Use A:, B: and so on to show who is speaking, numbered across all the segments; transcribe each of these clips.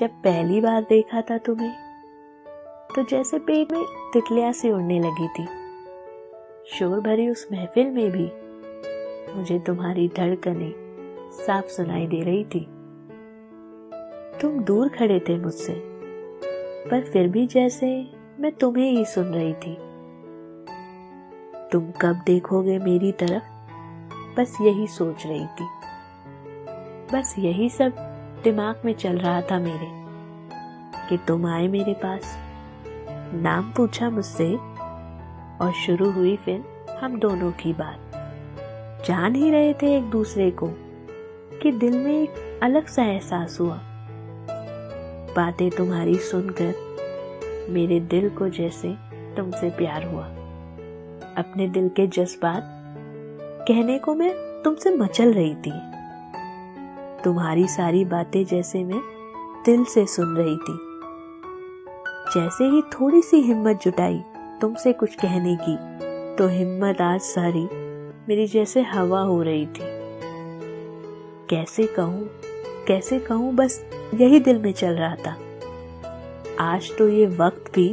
A: जब पहली बार देखा था तुम्हें तो जैसे पेट में तितलियां सी उड़ने लगी थी। शोर भरी उस महफिल में भी मुझे तुम्हारी धड़कनें साफ सुनाई दे रही थी। तुम दूर खड़े थे मुझसे, पर फिर भी जैसे मैं तुम्हें ही सुन रही थी। तुम कब देखोगे मेरी तरफ, बस यही सोच रही थी। बस यही सब दिमाग में चल रहा था मेरे कि तुम आए मेरे पास, नाम पूछा मुझसे और शुरू हुई फिर हम दोनों की बात। जान ही रहे थे एक दूसरे को कि दिल में एक अलग सा एहसास हुआ। बातें तुम्हारी सुनकर मेरे दिल को जैसे तुमसे प्यार हुआ। अपने दिल के जज्बात कहने को मैं तुमसे मचल रही थी। तुम्हारी सारी बातें जैसे मैं दिल से सुन रही थी। जैसे ही थोड़ी सी हिम्मत जुटाई तुमसे कुछ कहने की, तो हिम्मत आज सारी मेरी जैसे हवा हो रही थी। कैसे कहूँ बस यही दिल में चल रहा था। आज तो ये वक्त भी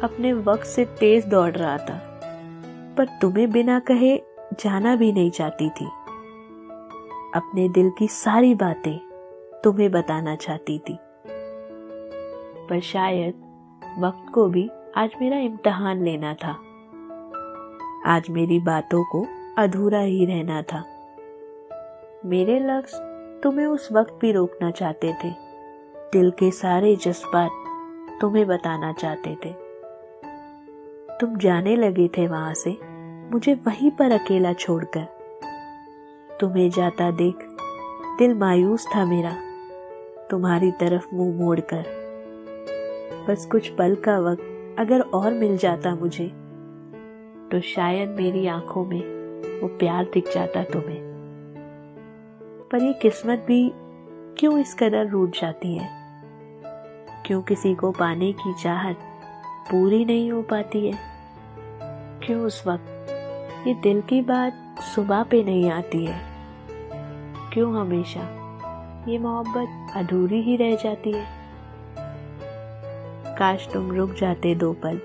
A: अपने वक्त से तेज दौड़ रहा था, पर तुम्हें बिना कहे जाना भी नहीं चाहती थी। अपने दिल की सारी बातें तुम्हें बताना चाहती थी, पर शायद वक्त को भी आज मेरा इम्तिहान लेना था। आज मेरी बातों को अधूरा ही रहना था। मेरे लफ्ज़ तुम्हें उस वक्त भी रोकना चाहते थे। दिल के सारे जज्बात तुम्हें बताना चाहते थे। तुम जाने लगे थे वहां से, मुझे वहीं पर अकेला छोड़कर। तुम्हें जाता देख दिल मायूस था मेरा, तुम्हारी तरफ मुंह मोड़कर। बस कुछ पल का वक्त अगर और मिल जाता मुझे, तो शायद मेरी आंखों में वो प्यार दिख जाता तुम्हें। पर ये किस्मत भी क्यों इस कदर रूठ जाती है? क्यों किसी को पाने की चाहत पूरी नहीं हो पाती है? क्यों उस वक्त ये दिल की बात सुबह पे नहीं आती है? क्यों हमेशा ये मोहब्बत अधूरी ही रह जाती है? काश तुम रुक जाते 2 पल,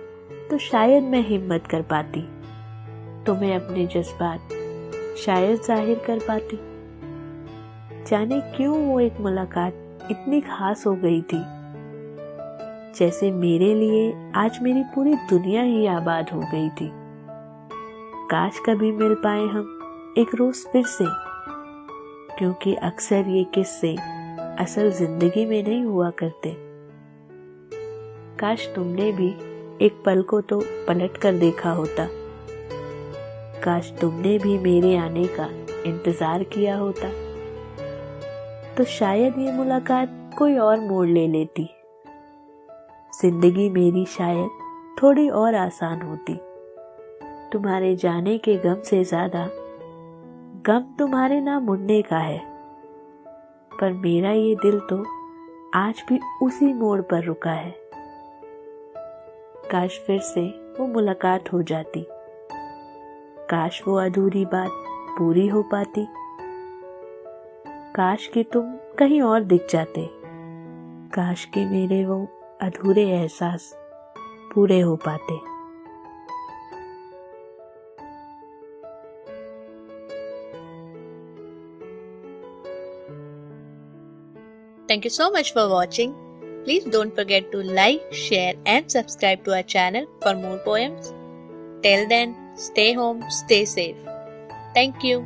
A: तो शायद मैं हिम्मत कर पाती। तुम्हें अपने जज्बात शायद जाहिर कर पाती। जाने क्यों वो एक मुलाकात इतनी खास हो गई थी, जैसे मेरे लिए आज मेरी पूरी दुनिया ही आबाद हो गई थी। काश कभी मिल पाए हम एक रोज फिर से, क्योंकि अक्सर ये किस्से असल जिंदगी में नहीं हुआ करते। काश तुमने भी एक पल को तो पलट कर देखा होता। काश तुमने भी मेरे आने का इंतजार किया होता, तो शायद ये मुलाकात कोई और मोड़ ले लेती। जिंदगी मेरी शायद थोड़ी और आसान होती। तुम्हारे जाने के गम से ज्यादा गम तुम्हारे ना मुड़ने का है। पर मेरा ये दिल तो आज भी उसी मोड़ पर रुका है। काश फिर से वो मुलाकात हो जाती। काश वो अधूरी बात पूरी हो पाती। काश कि तुम कहीं और दिख जाते। काश कि मेरे वो अधूरे एहसास पूरे हो पाते।
B: Thank you so much for watching. Please don't forget to like, share and subscribe to our channel for more poems. Till then, stay home, stay safe. Thank you.